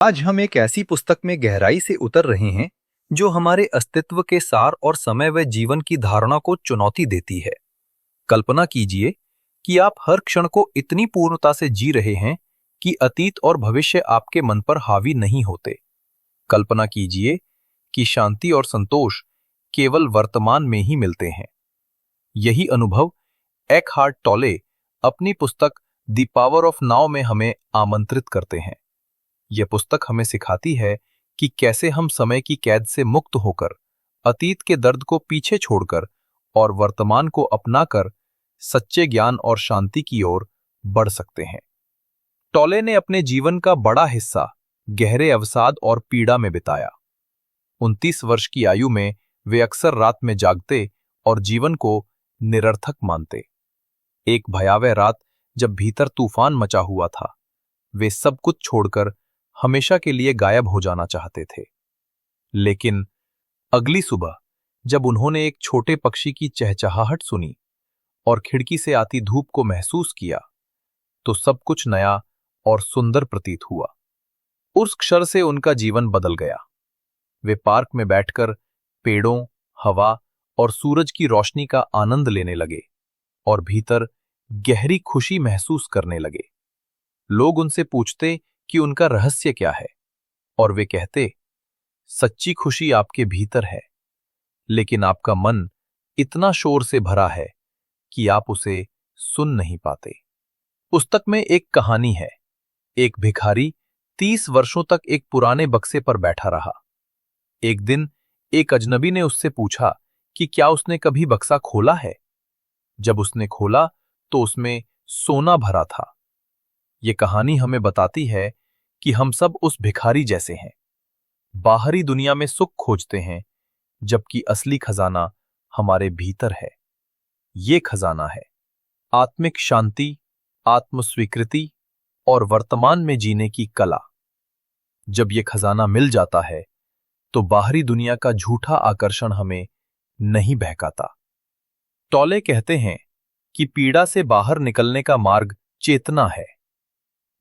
आज हम एक ऐसी पुस्तक में गहराई से उतर रहे हैं जो हमारे अस्तित्व के सार और समय व जीवन की धारणा को चुनौती देती है। कल्पना कीजिए कि आप हर क्षण को इतनी पूर्णता से जी रहे हैं कि अतीत और भविष्य आपके मन पर हावी नहीं होते। कल्पना कीजिए कि शांति और संतोष केवल वर्तमान में ही मिलते हैं। यही अनुभव एकहार्ट टोले अपनी पुस्तक द पावर ऑफ नाउ में हमें आमंत्रित करते हैं। यह पुस्तक हमें सिखाती है कि कैसे हम समय की कैद से मुक्त होकर, अतीत के दर्द को पीछे छोड़कर और वर्तमान को अपनाकर सच्चे ज्ञान और शांति की ओर बढ़ सकते हैं। टोले ने अपने जीवन का बड़ा हिस्सा गहरे अवसाद और पीड़ा में बिताया। 29 वर्ष की आयु में वे अक्सर रात में जागते और जीवन को निरर्थक मानते। एक भयावह रात जब भीतर तूफान मचा हुआ था, वे सब कुछ छोड़कर हमेशा के लिए गायब हो जाना चाहते थे। लेकिन अगली सुबह जब उन्होंने एक छोटे पक्षी की चहचहाहट सुनी और खिड़की से आती धूप को महसूस किया, तो सब कुछ नया और सुंदर प्रतीत हुआ। उस क्षण से उनका जीवन बदल गया। वे पार्क में बैठकर पेड़ों, हवा और सूरज की रोशनी का आनंद लेने लगे और भीतर गहरी खुशी महसूस करने लगे। लोग उनसे पूछते कि उनका रहस्य क्या है, और वे कहते, सच्ची खुशी आपके भीतर है, लेकिन आपका मन इतना शोर से भरा है कि आप उसे सुन नहीं पाते। पुस्तक में एक कहानी है। एक भिखारी 30 वर्षों तक एक पुराने बक्से पर बैठा रहा। एक दिन एक अजनबी ने उससे पूछा कि क्या उसने कभी बक्सा खोला है। जब उसने खोला तो उसमें सोना भरा था। ये कहानी हमें बताती है कि हम सब उस भिखारी जैसे हैं। बाहरी दुनिया में सुख खोजते हैं, जबकि असली खजाना हमारे भीतर है। ये खजाना है आत्मिक शांति, आत्मस्वीकृति और वर्तमान में जीने की कला। जब ये खजाना मिल जाता है तो बाहरी दुनिया का झूठा आकर्षण हमें नहीं बहकाता। टोले कहते हैं कि पीड़ा से बाहर निकलने का मार्ग चेतना है।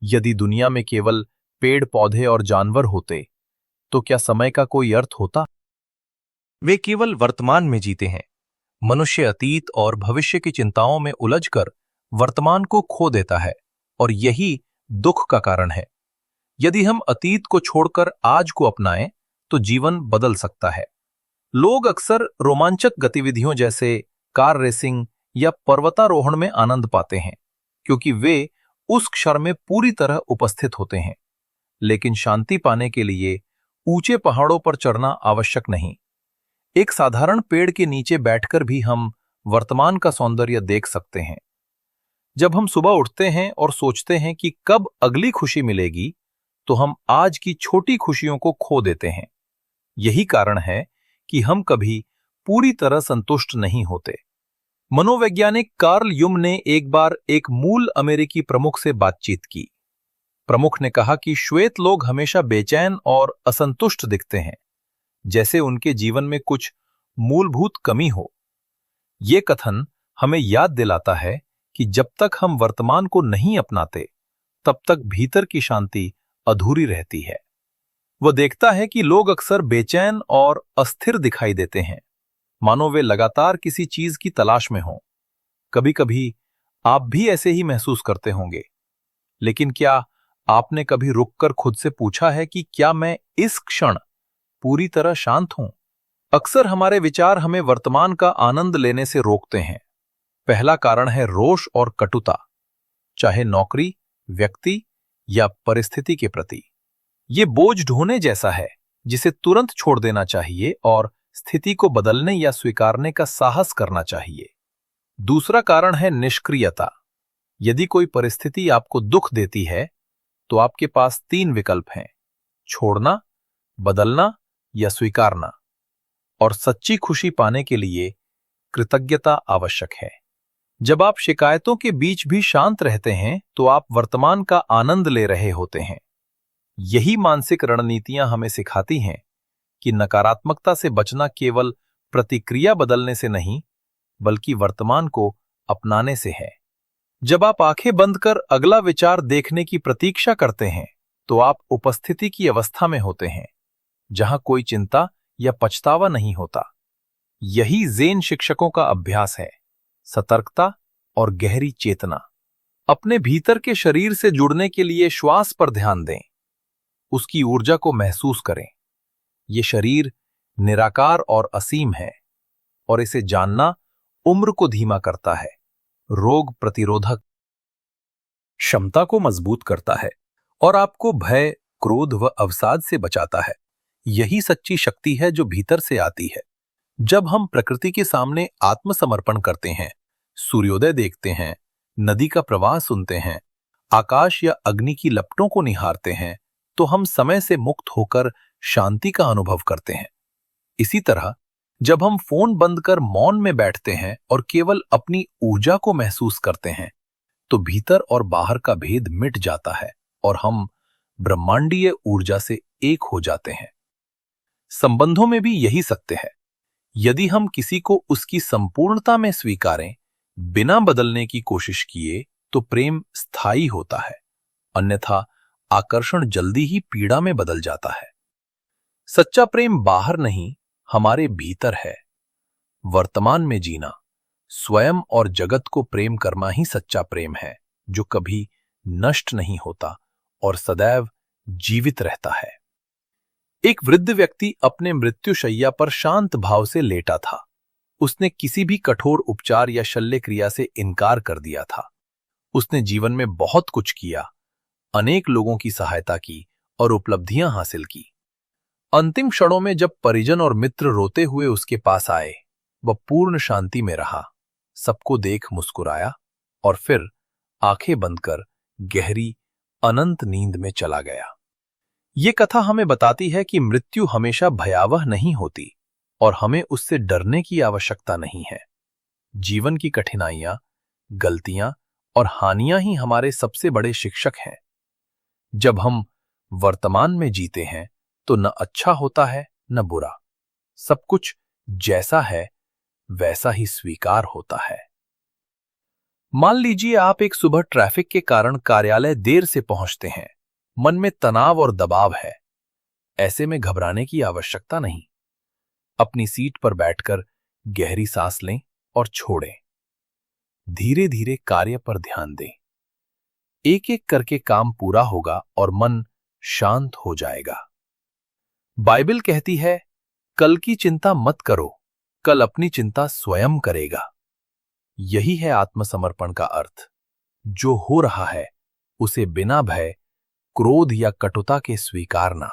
यदि दुनिया में केवल पेड़ पौधे और जानवर होते तो क्या समय का कोई अर्थ होता? वे केवल वर्तमान में जीते हैं। मनुष्य अतीत और भविष्य की चिंताओं में उलझकर वर्तमान को खो देता है, और यही दुख का कारण है। यदि हम अतीत को छोड़कर आज को अपनाएं तो जीवन बदल सकता है। लोग अक्सर रोमांचक गतिविधियों जैसे कार रेसिंग या पर्वतारोहण में आनंद पाते हैं, क्योंकि वे उस क्षण में पूरी तरह उपस्थित होते हैं। लेकिन शांति पाने के लिए ऊंचे पहाड़ों पर चढ़ना आवश्यक नहीं। एक साधारण पेड़ के नीचे बैठकर भी हम वर्तमान का सौंदर्य देख सकते हैं। जब हम सुबह उठते हैं और सोचते हैं कि कब अगली खुशी मिलेगी, तो हम आज की छोटी खुशियों को खो देते हैं। यही कारण है कि हम कभी पूरी तरह संतुष्ट नहीं होते। मनोवैज्ञानिक कार्ल युंग ने एक बार एक मूल अमेरिकी प्रमुख से बातचीत की। प्रमुख ने कहा कि श्वेत लोग हमेशा बेचैन और असंतुष्ट दिखते हैं, जैसे उनके जीवन में कुछ मूलभूत कमी हो। ये कथन हमें याद दिलाता है कि जब तक हम वर्तमान को नहीं अपनाते, तब तक भीतर की शांति अधूरी रहती है। वह देखता है कि लोग अक्सर बेचैन और अस्थिर दिखाई देते हैं, मानो वे लगातार किसी चीज की तलाश में हों। कभी कभी आप भी ऐसे ही महसूस करते होंगे। लेकिन क्या आपने कभी रुककर खुद से पूछा है कि क्या मैं इस क्षण पूरी तरह शांत हूं? अक्सर हमारे विचार हमें वर्तमान का आनंद लेने से रोकते हैं। पहला कारण है रोष और कटुता, चाहे नौकरी, व्यक्ति या परिस्थिति के प्रति। ये बोझ ढोने जैसा है जिसे तुरंत छोड़ देना चाहिए और स्थिति को बदलने या स्वीकारने का साहस करना चाहिए। दूसरा कारण है निष्क्रियता। यदि कोई परिस्थिति आपको दुख देती है तो आपके पास 3 विकल्प हैं: छोड़ना, बदलना या स्वीकारना। और सच्ची खुशी पाने के लिए कृतज्ञता आवश्यक है। जब आप शिकायतों के बीच भी शांत रहते हैं तो आप वर्तमान का आनंद ले रहे होते हैं। यही मानसिक रणनीतियां हमें सिखाती हैं कि नकारात्मकता से बचना केवल प्रतिक्रिया बदलने से नहीं, बल्कि वर्तमान को अपनाने से है। जब आप आंखें बंद कर अगला विचार देखने की प्रतीक्षा करते हैं, तो आप उपस्थिति की अवस्था में होते हैं, जहां कोई चिंता या पछतावा नहीं होता। यही ज़ेन शिक्षकों का अभ्यास है, सतर्कता और गहरी चेतना। अपने भीतर के शरीर से जुड़ने के लिए श्वास पर ध्यान दें, उसकी ऊर्जा को महसूस करें। ये शरीर निराकार और असीम है, और इसे जानना उम्र को धीमा करता है, रोग प्रतिरोधक क्षमता को मजबूत करता है और आपको भय, क्रोध व अवसाद से बचाता है। यही सच्ची शक्ति है जो भीतर से आती है। जब हम प्रकृति के सामने आत्मसमर्पण करते हैं, सूर्योदय देखते हैं, नदी का प्रवाह सुनते हैं, आकाश या अग्नि की लपटों को निहारते हैं, तो हम समय से मुक्त होकर शांति का अनुभव करते हैं। इसी तरह जब हम फोन बंद कर मौन में बैठते हैं और केवल अपनी ऊर्जा को महसूस करते हैं, तो भीतर और बाहर का भेद मिट जाता है और हम ब्रह्मांडीय ऊर्जा से एक हो जाते हैं। संबंधों में भी यही सत्य है। यदि हम किसी को उसकी संपूर्णता में स्वीकारें, बिना बदलने की कोशिश किए, तो प्रेम स्थायी होता है, अन्यथा आकर्षण जल्दी ही पीड़ा में बदल जाता है। सच्चा प्रेम बाहर नहीं, हमारे भीतर है। वर्तमान में जीना, स्वयं और जगत को प्रेम करना ही सच्चा प्रेम है, जो कभी नष्ट नहीं होता और सदैव जीवित रहता है। एक वृद्ध व्यक्ति अपने मृत्युशैया पर शांत भाव से लेटा था। उसने किसी भी कठोर उपचार या शल्य क्रिया से इनकार कर दिया था। उसने जीवन में बहुत कुछ किया, अनेक लोगों की सहायता की और उपलब्धियां हासिल की। अंतिम क्षणों में जब परिजन और मित्र रोते हुए उसके पास आए, वह पूर्ण शांति में रहा, सबको देख मुस्कुराया और फिर आंखें बंद कर गहरी अनंत नींद में चला गया। ये कथा हमें बताती है कि मृत्यु हमेशा भयावह नहीं होती और हमें उससे डरने की आवश्यकता नहीं है। जीवन की कठिनाइयां, गलतियां और हानियां ही हमारे सबसे बड़े शिक्षक हैं। जब हम वर्तमान में जीते हैं तो न अच्छा होता है न बुरा, सब कुछ जैसा है वैसा ही स्वीकार होता है। मान लीजिए आप एक सुबह ट्रैफिक के कारण कार्यालय देर से पहुंचते हैं। मन में तनाव और दबाव है। ऐसे में घबराने की आवश्यकता नहीं। अपनी सीट पर बैठकर गहरी सांस लें और छोड़ें। धीरे धीरे कार्य पर ध्यान दें। एक एक करके काम पूरा होगा और मन शांत हो जाएगा। बाइबल कहती है, कल की चिंता मत करो, कल अपनी चिंता स्वयं करेगा। यही है आत्मसमर्पण का अर्थ। जो हो रहा है उसे बिना भय, क्रोध या कटुता के स्वीकारना।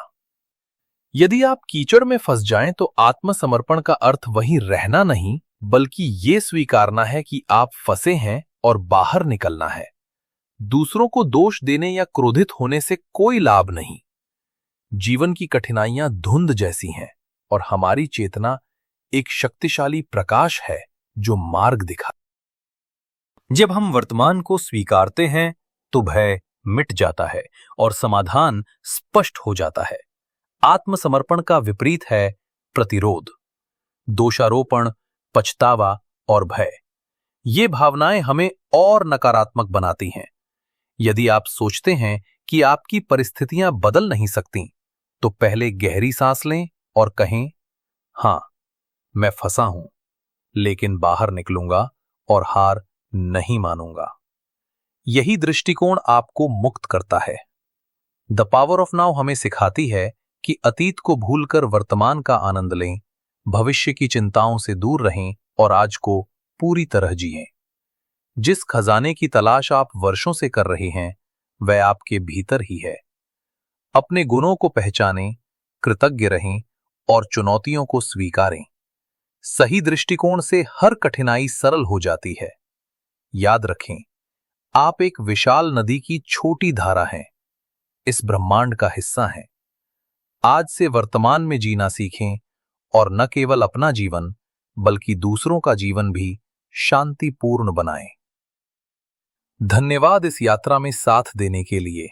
यदि आप कीचड़ में फंस जाएं तो आत्मसमर्पण का अर्थ वहीं रहना नहीं, बल्कि ये स्वीकारना है कि आप फंसे हैं और बाहर निकलना है। दूसरों को दोष देने या क्रोधित होने से कोई लाभ नहीं। जीवन की कठिनाइयां धुंध जैसी हैं और हमारी चेतना एक शक्तिशाली प्रकाश है जो मार्ग दिखा। जब हम वर्तमान को स्वीकारते हैं तो भय मिट जाता है और समाधान स्पष्ट हो जाता है। आत्मसमर्पण का विपरीत है प्रतिरोध, दोषारोपण, पछतावा और भय। ये भावनाएं हमें और नकारात्मक बनाती हैं। यदि आप सोचते हैं कि आपकी परिस्थितियां बदल नहीं सकती, तो पहले गहरी सांस लें और कहें, हां, मैं फंसा हूं, लेकिन बाहर निकलूंगा और हार नहीं मानूंगा। यही दृष्टिकोण आपको मुक्त करता है। द पावर ऑफ नाउ हमें सिखाती है कि अतीत को भूलकर वर्तमान का आनंद लें, भविष्य की चिंताओं से दूर रहें और आज को पूरी तरह जिएं। जिस खजाने की तलाश आप वर्षों से कर रहे हैं, वह आपके भीतर ही है। अपने गुणों को पहचानें, कृतज्ञ रहें और चुनौतियों को स्वीकारें। सही दृष्टिकोण से हर कठिनाई सरल हो जाती है। याद रखें, आप एक विशाल नदी की छोटी धारा हैं, इस ब्रह्मांड का हिस्सा हैं। आज से वर्तमान में जीना सीखें और न केवल अपना जीवन, बल्कि दूसरों का जीवन भी शांतिपूर्ण बनाएं। धन्यवाद इस यात्रा में साथ देने के लिए।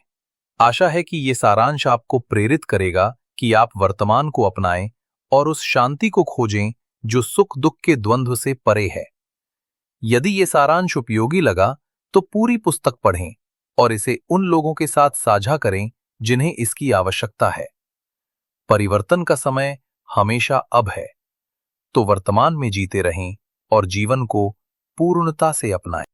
आशा है कि ये सारांश आपको प्रेरित करेगा कि आप वर्तमान को अपनाएं और उस शांति को खोजें जो सुख दुख के द्वंद्व से परे है। यदि ये सारांश उपयोगी लगा तो पूरी पुस्तक पढ़ें और इसे उन लोगों के साथ साझा करें जिन्हें इसकी आवश्यकता है। परिवर्तन का समय हमेशा अब है, तो वर्तमान में जीते रहें और जीवन को पूर्णता से अपनाएं।